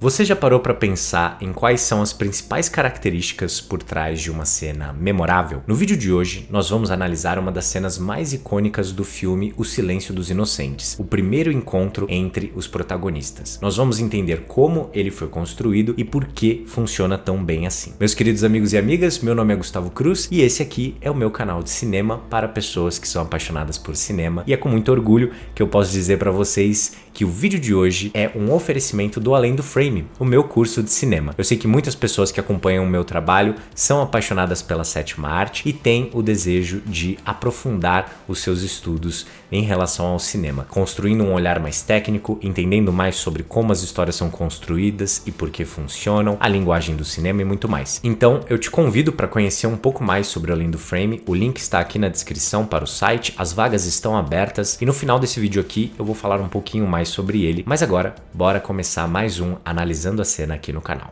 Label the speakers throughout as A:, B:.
A: Você já parou para pensar em quais são as principais características por trás de uma cena memorável? No vídeo de hoje, nós vamos analisar uma das cenas mais icônicas do filme O Silêncio dos Inocentes, o primeiro encontro entre os protagonistas. Nós vamos entender como ele foi construído e por que funciona tão bem assim. Meus queridos amigos e amigas, meu nome é Gustavo Cruz e esse aqui é o meu canal de cinema para pessoas que são apaixonadas por cinema, e é com muito orgulho que eu posso dizer para vocês que o vídeo de hoje é um oferecimento do Além do Frame, o meu curso de cinema. Eu sei que muitas pessoas que acompanham o meu trabalho são apaixonadas pela sétima arte e têm o desejo de aprofundar os seus estudos em relação ao cinema, construindo um olhar mais técnico, entendendo mais sobre como as histórias são construídas e por que funcionam, a linguagem do cinema e muito mais. Então, eu te convido para conhecer um pouco mais sobre o Além do Frame. O link está aqui na descrição para o site, as vagas estão abertas e no final desse vídeo aqui eu vou falar um pouquinho mais sobre ele. Mas agora, bora começar mais um Analisando a Cena aqui no canal.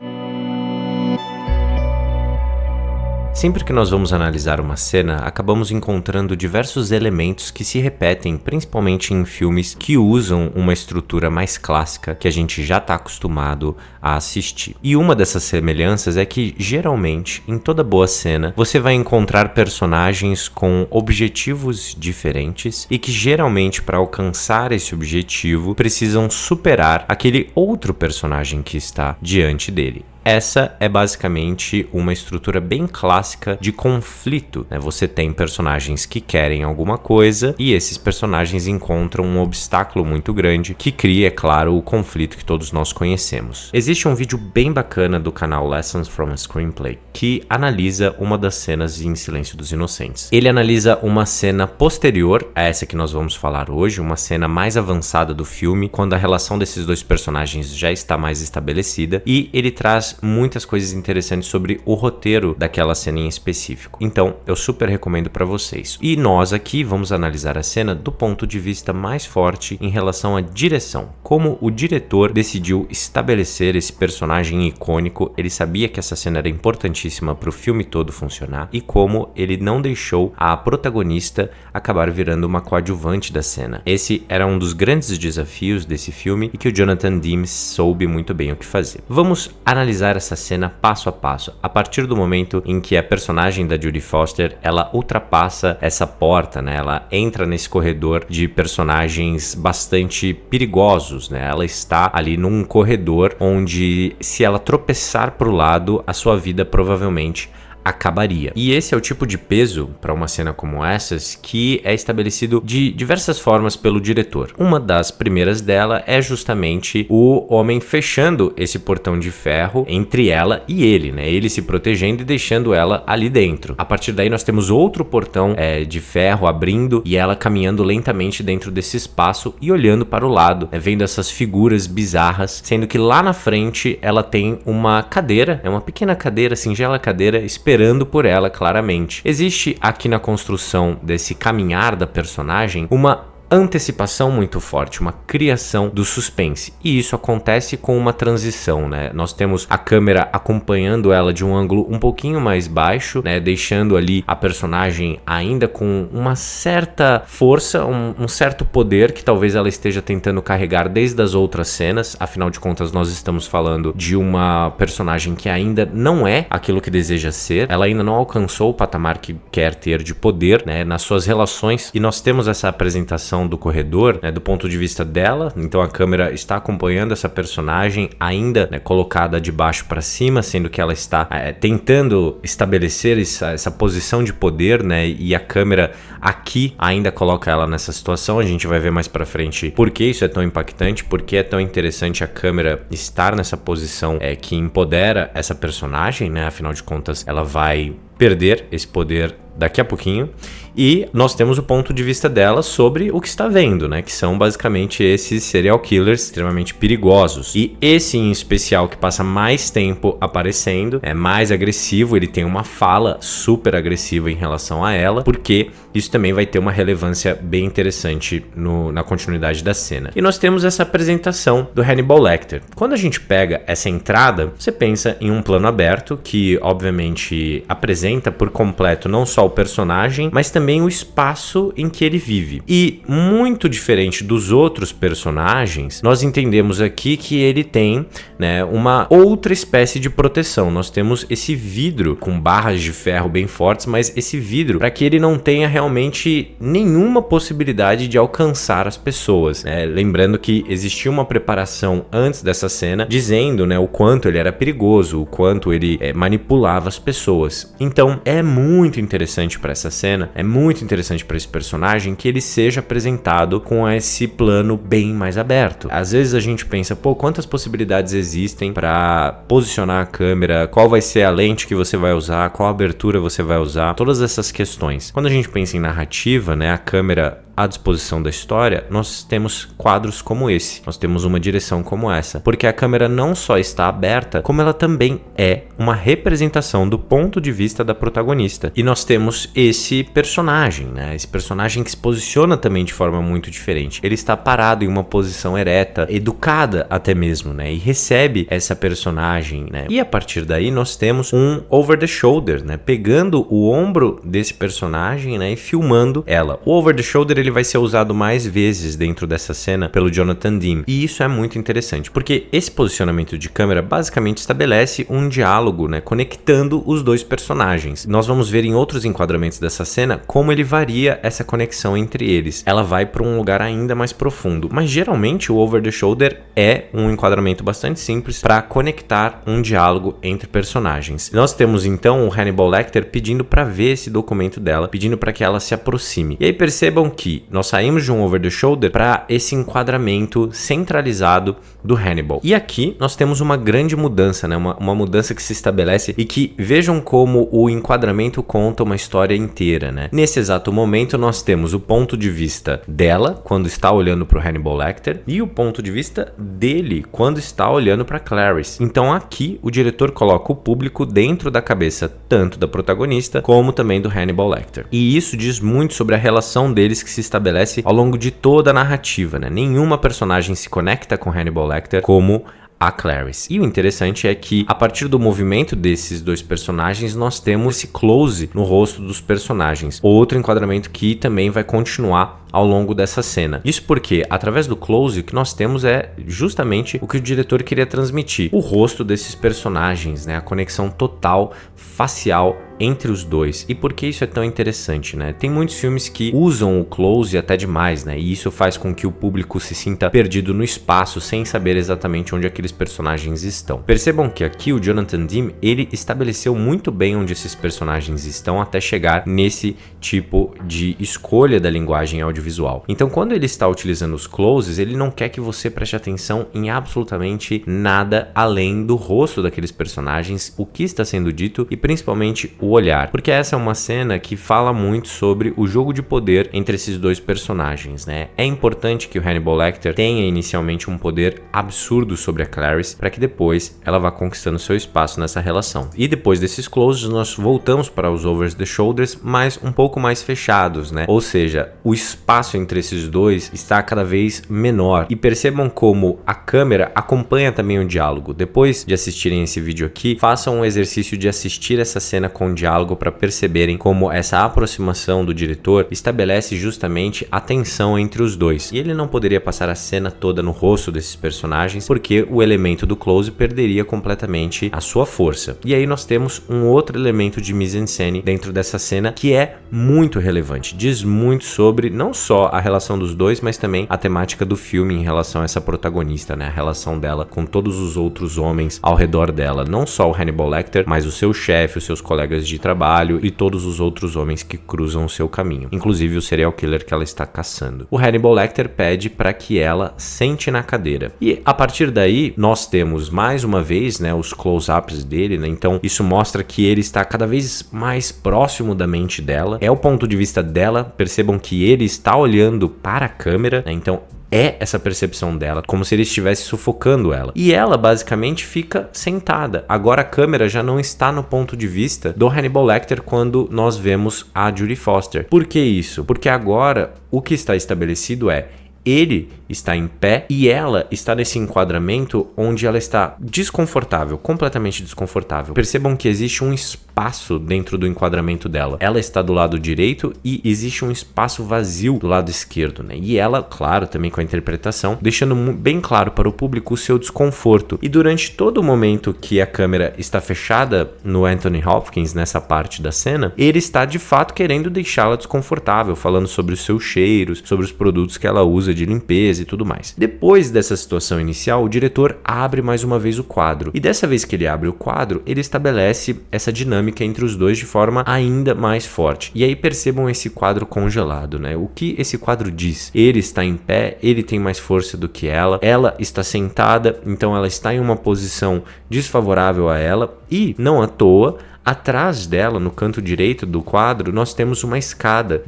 A: Sempre que nós vamos analisar uma cena, acabamos encontrando diversos elementos que se repetem, principalmente em filmes que usam uma estrutura mais clássica que a gente já está acostumado a assistir. E uma dessas semelhanças é que, geralmente, em toda boa cena, você vai encontrar personagens com objetivos diferentes e que, geralmente, para alcançar esse objetivo, precisam superar aquele outro personagem que está diante dele. Essa é basicamente uma estrutura bem clássica de conflito, né? Você tem personagens que querem alguma coisa e esses personagens encontram um obstáculo muito grande que cria, é claro, o conflito que todos nós conhecemos. Existe um vídeo bem bacana do canal Lessons from a Screenplay que analisa uma das cenas em Silêncio dos Inocentes. Ele analisa uma cena posterior a essa que nós vamos falar hoje, uma cena mais avançada do filme, quando a relação desses dois personagens já está mais estabelecida, e ele traz muitas coisas interessantes sobre o roteiro daquela cena em específico. Então, eu super recomendo para vocês. E nós aqui vamos analisar a cena do ponto de vista mais forte em relação à direção. Como o diretor decidiu estabelecer esse personagem icônico, ele sabia que essa cena era importantíssima para o filme todo funcionar e como ele não deixou a protagonista acabar virando uma coadjuvante da cena. Esse era um dos grandes desafios desse filme e que o Jonathan Demme soube muito bem o que fazer. Vamos analisar essa cena passo a passo, a partir do momento em que a personagem da Jodie Foster, ela ultrapassa essa porta, né? Ela entra nesse corredor de personagens bastante perigosos, né? Ela está ali num corredor onde, se ela tropeçar pro lado, a sua vida provavelmente acabaria. E esse é o tipo de peso para uma cena como essas que é estabelecido de diversas formas pelo diretor. Uma das primeiras dela é justamente o homem fechando esse portão de ferro entre ela e ele, né? Ele se protegendo e deixando ela ali dentro. A partir daí nós temos outro portão de ferro abrindo e ela caminhando lentamente dentro desse espaço e olhando para o lado, vendo essas figuras bizarras, sendo que lá na frente ela tem uma cadeira, uma pequena cadeira, singela cadeira, esperando por ela claramente. Existe aqui na construção desse caminhar da personagem uma antecipação muito forte, uma criação do suspense, e isso acontece com uma transição, né? Nós temos a câmera acompanhando ela de um ângulo um pouquinho mais baixo, né? Deixando ali a personagem ainda com uma certa força, um certo poder que talvez ela esteja tentando carregar desde as outras cenas. Afinal de contas, nós estamos falando de uma personagem que ainda não é aquilo que deseja ser, ela ainda não alcançou o patamar que quer ter de poder, né? Nas suas relações, e nós temos essa apresentação do corredor, né, do ponto de vista dela. Então a câmera está acompanhando essa personagem ainda, né, colocada de baixo para cima, sendo que ela está tentando estabelecer essa posição de poder, né, e a câmera aqui ainda coloca ela nessa situação. A gente vai ver mais para frente por que isso é tão impactante, por que é tão interessante a câmera estar nessa posição que empodera essa personagem, né? Afinal de contas, ela vai perder esse poder daqui a pouquinho. E nós temos o ponto de vista dela sobre o que está vendo, né? Que são basicamente esses serial killers extremamente perigosos. E esse em especial que passa mais tempo aparecendo, é mais agressivo, ele tem uma fala super agressiva em relação a ela, porque isso também vai ter uma relevância bem interessante na continuidade da cena. E nós temos essa apresentação do Hannibal Lecter. Quando a gente pega essa entrada, você pensa em um plano aberto que obviamente apresenta representa por completo não só o personagem, mas também o espaço em que ele vive. E muito diferente dos outros personagens, nós entendemos aqui que ele tem, né, uma outra espécie de proteção. Nós temos esse vidro com barras de ferro bem fortes, mas esse vidro para que ele não tenha realmente nenhuma possibilidade de alcançar as pessoas, né? Lembrando que existia uma preparação antes dessa cena dizendo, né, o quanto ele era perigoso, o quanto ele manipulava as pessoas. Então é muito interessante para essa cena, é muito interessante para esse personagem que ele seja apresentado com esse plano bem mais aberto. Às vezes a gente pensa, pô, quantas possibilidades existem para posicionar a câmera, qual vai ser a lente que você vai usar, qual abertura você vai usar, todas essas questões. Quando a gente pensa em narrativa, né, a câmera à disposição da história, nós temos quadros como esse, nós temos uma direção como essa, porque a câmera não só está aberta, como ela também é uma representação do ponto de vista da protagonista. E nós temos esse personagem, né? Esse personagem que se posiciona também de forma muito diferente. Ele está parado em uma posição ereta, educada até mesmo, né? E recebe essa personagem, né? E a partir daí nós temos um over the shoulder, né? Pegando o ombro desse personagem, né? E filmando ela. O over the shoulder ele vai ser usado mais vezes dentro dessa cena pelo Jonathan Demme. E isso é muito interessante, porque esse posicionamento de câmera basicamente estabelece um diálogo, né, conectando os dois personagens. Nós vamos ver em outros enquadramentos dessa cena como ele varia essa conexão entre eles. Ela vai para um lugar ainda mais profundo, mas geralmente o over the shoulder é um enquadramento bastante simples para conectar um diálogo entre personagens. Nós temos então o Hannibal Lecter pedindo para ver esse documento dela, pedindo para que ela se aproxime. E aí percebam que nós saímos de um over the shoulder para esse enquadramento centralizado do Hannibal. E aqui nós temos uma grande mudança, né? Uma mudança que se estabelece e que vejam como o enquadramento conta uma história inteira, né? Nesse exato momento nós temos o ponto de vista dela quando está olhando para o Hannibal Lecter e o ponto de vista dele quando está olhando para Clarice. Então aqui o diretor coloca o público dentro da cabeça tanto da protagonista como também do Hannibal Lecter. E isso diz muito sobre a relação deles que se estabelece ao longo de toda a narrativa, né? Nenhuma personagem se conecta com Hannibal Lecter como a Clarice. E o interessante é que a partir do movimento desses dois personagens nós temos esse close no rosto dos personagens. Outro enquadramento que também vai continuar ao longo dessa cena. Isso porque, através do close, o que nós temos é justamente o que o diretor queria transmitir. O rosto desses personagens, né? A conexão total facial entre os dois. E por que isso é tão interessante, né? Tem muitos filmes que usam o close até demais, né? E isso faz com que o público se sinta perdido no espaço, sem saber exatamente onde aqueles personagens estão. Percebam que aqui o Jonathan Demme, ele estabeleceu muito bem onde esses personagens estão até chegar nesse tipo de escolha da linguagem audiovisual. Então, quando ele está utilizando os closes, ele não quer que você preste atenção em absolutamente nada além do rosto daqueles personagens, o que está sendo dito e principalmente o olhar, porque essa é uma cena que fala muito sobre o jogo de poder entre esses dois personagens, né? É importante que o Hannibal Lecter tenha inicialmente um poder absurdo sobre a Clarice para que depois ela vá conquistando seu espaço nessa relação. E depois desses closes nós voltamos para os over the shoulders, mas um pouco mais fechados, né? Ou seja, o espaço entre esses dois está cada vez menor. E percebam como a câmera acompanha também o diálogo. Depois de assistirem esse vídeo aqui, façam um exercício de assistir essa cena com diálogo para perceberem como essa aproximação do diretor estabelece justamente a tensão entre os dois. E ele não poderia passar a cena toda no rosto desses personagens, porque o elemento do close perderia completamente a sua força. E aí nós temos um outro elemento de mise-en-scène dentro dessa cena que é muito relevante. Diz muito sobre não só a relação dos dois, mas também a temática do filme em relação a essa protagonista, né? A relação dela com todos os outros homens ao redor dela. Não só o Hannibal Lecter, mas o seu chefe, os seus colegas de trabalho e todos os outros homens que cruzam o seu caminho. Inclusive o serial killer que ela está caçando. O Hannibal Lecter pede para que ela sente na cadeira. E a partir daí, nós temos mais uma vez, né, os close-ups dele, né? Então isso mostra que ele está cada vez mais próximo da mente dela. É o ponto de vista dela. Percebam que ele está olhando para a câmera, né? Então é essa percepção dela, como se ele estivesse sufocando ela. E ela basicamente fica sentada. Agora a câmera já não está no ponto de vista do Hannibal Lecter quando nós vemos a Jodie Foster. Por que isso? Porque agora o que está estabelecido é ele está em pé e ela está nesse enquadramento onde ela está desconfortável, completamente desconfortável. Percebam que existe um espaço dentro do enquadramento dela. Ela está do lado direito e existe um espaço vazio do lado esquerdo, né? E ela, claro, também com a interpretação, deixando bem claro para o público o seu desconforto. E durante todo o momento que a câmera está fechada no Anthony Hopkins, nessa parte da cena, ele está de fato querendo deixá-la desconfortável, falando sobre os seus cheiros, sobre os produtos que ela usa de limpeza e tudo mais. Depois dessa situação inicial, o diretor abre mais uma vez o quadro. E dessa vez que ele abre o quadro, ele estabelece essa dinâmica entre os dois de forma ainda mais forte. E aí percebam esse quadro congelado, né? O que esse quadro diz? Ele está em pé, ele tem mais força do que ela está sentada, então ela está em uma posição desfavorável a ela e, não à toa, atrás dela, no canto direito do quadro, nós temos uma escada,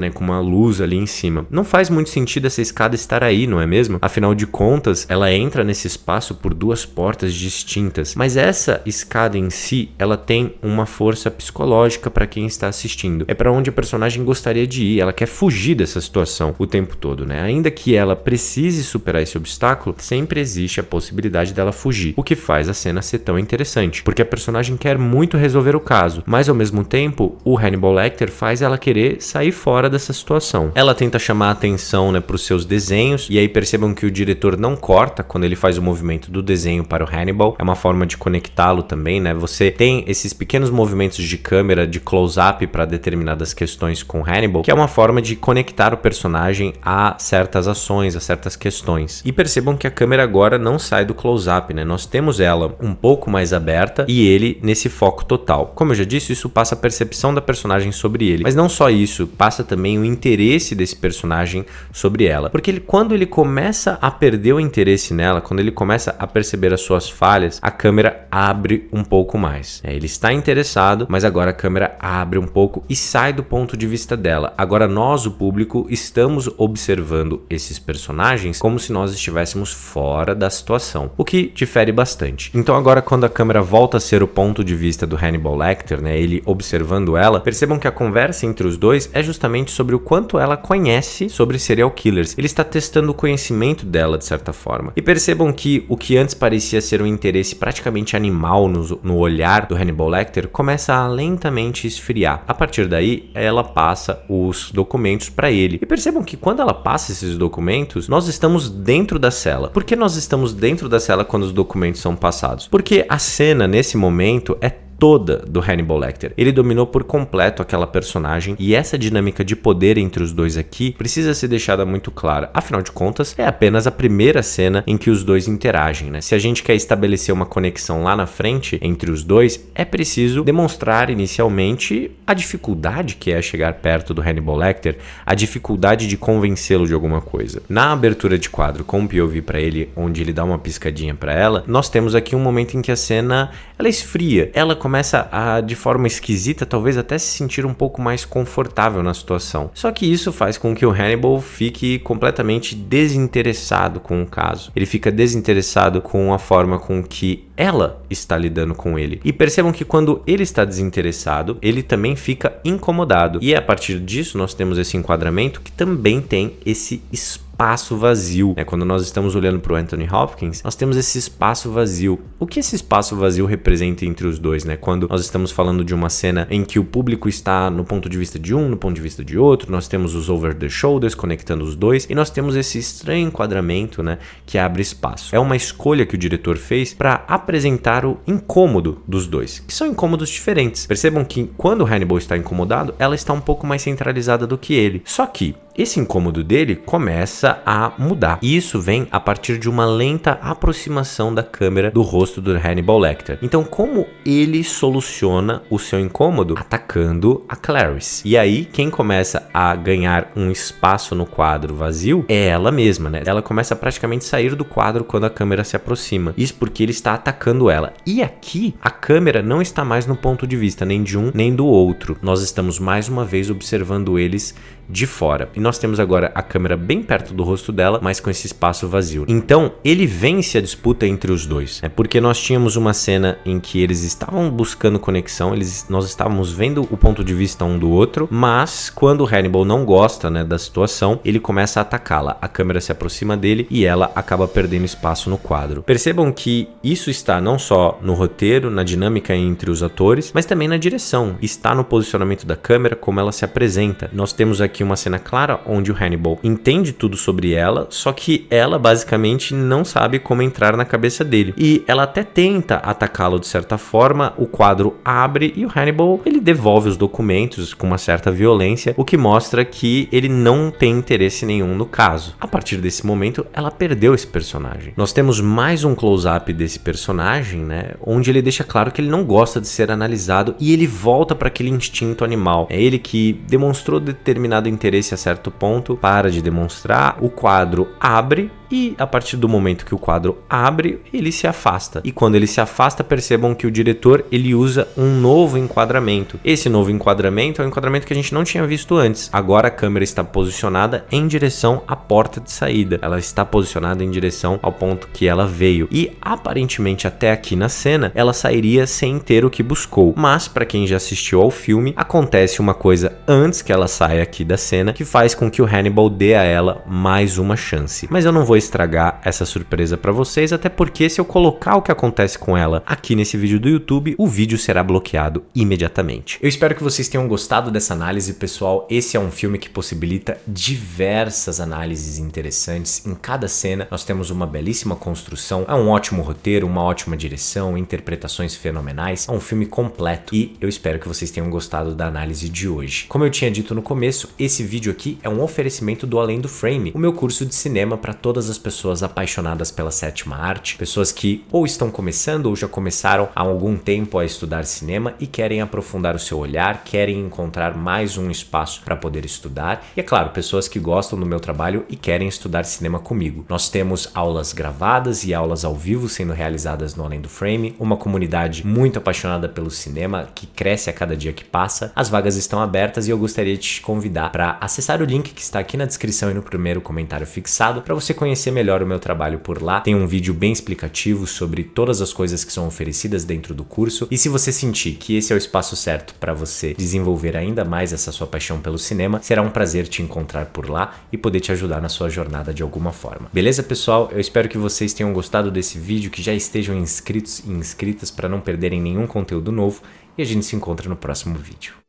A: né, com uma luz ali em cima. Não faz muito sentido essa escada estar aí, não é mesmo? Afinal de contas, ela entra nesse espaço por duas portas distintas, mas essa escada em si, ela tem uma força psicológica para quem está assistindo. É para onde a personagem gostaria de ir, ela quer fugir dessa situação o tempo todo, né? Ainda que ela precise superar esse obstáculo, sempre existe a possibilidade dela fugir, o que faz a cena ser tão interessante, porque a personagem quer muito resolver o caso, mas ao mesmo tempo o Hannibal Lecter faz ela querer sair fora dessa situação. Ela tenta chamar a atenção, né, para os seus desenhos, e aí percebam que o diretor não corta quando ele faz o movimento do desenho para o Hannibal, é uma forma de conectá-lo também, né? Você tem esses pequenos movimentos de câmera, de close-up para determinadas questões com o Hannibal, que é uma forma de conectar o personagem a certas ações, a certas questões. E percebam que a câmera agora não sai do close-up, né? Nós temos ela um pouco mais aberta e ele nesse foco total. Como eu já disse, isso passa a percepção da personagem sobre ele. Mas não só isso, passa também o interesse desse personagem sobre ela. Porque quando ele começa a perder o interesse nela, quando ele começa a perceber as suas falhas, a câmera abre um pouco mais. Ele está interessado, mas agora a câmera abre um pouco e sai do ponto de vista dela. Agora nós, o público, estamos observando esses personagens como se nós estivéssemos fora da situação, o que difere bastante. Então agora quando a câmera volta a ser o ponto de vista do Hannibal Lecter, né, ele observando ela, percebam que a conversa entre os dois é justamente sobre o quanto ela conhece sobre serial killers. Ele está testando o conhecimento dela de certa forma. E percebam que o que antes parecia ser um interesse praticamente animal no olhar do Hannibal Lecter começa a lentamente esfriar. A partir daí, ela passa os documentos para ele. E percebam que quando ela passa esses documentos, nós estamos dentro da cela. Por que nós estamos dentro da cela quando os documentos são passados? Porque a cena nesse momento é toda do Hannibal Lecter. Ele dominou por completo aquela personagem e essa dinâmica de poder entre os dois aqui precisa ser deixada muito clara. Afinal de contas, é apenas a primeira cena em que os dois interagem, né? Se a gente quer estabelecer uma conexão lá na frente entre os dois, é preciso demonstrar inicialmente a dificuldade que é chegar perto do Hannibal Lecter, a dificuldade de convencê-lo de alguma coisa. Na abertura de quadro com o POV para ele, onde ele dá uma piscadinha para ela, nós temos aqui um momento em que a cena ela esfria, ela começa a, de forma esquisita, talvez até se sentir um pouco mais confortável na situação. Só que isso faz com que o Hannibal fique completamente desinteressado com o caso. Ele fica desinteressado com a forma com que ela está lidando com ele. E percebam que quando ele está desinteressado, ele também fica incomodado. E a partir disso, nós temos esse enquadramento que também tem esse espaço vazio, né? Quando nós estamos olhando para o Anthony Hopkins, nós temos esse espaço vazio. O que esse espaço vazio representa entre os dois, né? Quando nós estamos falando de uma cena em que o público está no ponto de vista de um, no ponto de vista de outro, nós temos os over the shoulders conectando os dois e nós temos esse estranho enquadramento, né, que abre espaço. É uma escolha que o diretor fez para apresentar o incômodo dos dois, que são incômodos diferentes. Percebam que quando o Hannibal está incomodado, ela está um pouco mais centralizada do que ele. Só que esse incômodo dele começa a mudar. E isso vem a partir de uma lenta aproximação da câmera do rosto do Hannibal Lecter. Então, como ele soluciona o seu incômodo? Atacando a Clarice. E aí, quem começa a ganhar um espaço no quadro vazio é ela mesma, né? Ela começa a praticamente sair do quadro quando a câmera se aproxima. Isso porque ele está atacando ela. E aqui, a câmera não está mais no ponto de vista nem de um nem do outro. Nós estamos mais uma vez observando eles de fora. E nós temos agora a câmera bem perto do rosto dela, mas com esse espaço vazio. Então, ele vence a disputa entre os dois, porque nós tínhamos uma cena em que eles estavam buscando conexão, nós estávamos vendo o ponto de vista um do outro, mas quando o Hannibal não gosta, né, da situação, ele começa a atacá-la. A câmera se aproxima dele e ela acaba perdendo espaço no quadro. Percebam que isso está não só no roteiro, na dinâmica entre os atores, mas também na direção. Está no posicionamento da câmera, como ela se apresenta. Nós temos aqui uma cena clara onde o Hannibal entende tudo sobre ela, só que ela basicamente não sabe como entrar na cabeça dele. E ela até tenta atacá-lo de certa forma, o quadro abre e o Hannibal, ele devolve os documentos com uma certa violência, o que mostra que ele não tem interesse nenhum no caso. A partir desse momento, ela perdeu esse personagem. Nós temos mais um close-up desse personagem, né, onde ele deixa claro que ele não gosta de ser analisado e ele volta para aquele instinto animal. É ele que demonstrou determinado interesse a certo ponto, para de demonstrar, o quadro abre e a partir do momento que o quadro abre, ele se afasta. E quando ele se afasta, percebam que o diretor, ele usa um novo enquadramento. Esse novo enquadramento é um enquadramento que a gente não tinha visto antes. Agora a câmera está posicionada em direção à porta de saída. Ela está posicionada em direção ao ponto que ela veio. E aparentemente até aqui na cena, ela sairia sem ter o que buscou. Mas para quem já assistiu ao filme, acontece uma coisa antes que ela saia aqui da cena, que faz com que o Hannibal dê a ela mais uma chance. Mas eu não vou estragar essa surpresa para vocês, até porque se eu colocar o que acontece com ela aqui nesse vídeo do YouTube, o vídeo será bloqueado imediatamente. Eu espero que vocês tenham gostado dessa análise, pessoal. Esse é um filme que possibilita diversas análises interessantes. Em cada cena nós temos uma belíssima construção, é um ótimo roteiro, uma ótima direção, interpretações fenomenais, é um filme completo e eu espero que vocês tenham gostado da análise de hoje. Como eu tinha dito no começo, esse vídeo aqui é um oferecimento do Além do Frame, o meu curso de cinema para todas as pessoas apaixonadas pela sétima arte, pessoas que ou estão começando ou já começaram há algum tempo a estudar cinema e querem aprofundar o seu olhar, querem encontrar mais um espaço para poder estudar e, é claro, pessoas que gostam do meu trabalho e querem estudar cinema comigo. Nós temos aulas gravadas e aulas ao vivo sendo realizadas no Além do Frame, uma comunidade muito apaixonada pelo cinema que cresce a cada dia que passa. As vagas estão abertas e eu gostaria de te convidar para acessar o link que está aqui na descrição e no primeiro comentário fixado para você conhecer melhor o meu trabalho por lá. Tem um vídeo bem explicativo sobre todas as coisas que são oferecidas dentro do curso e se você sentir que esse é o espaço certo para você desenvolver ainda mais essa sua paixão pelo cinema, será um prazer te encontrar por lá e poder te ajudar na sua jornada de alguma forma. Beleza, pessoal? Eu espero que vocês tenham gostado desse vídeo, que já estejam inscritos e inscritas para não perderem nenhum conteúdo novo e a gente se encontra no próximo vídeo.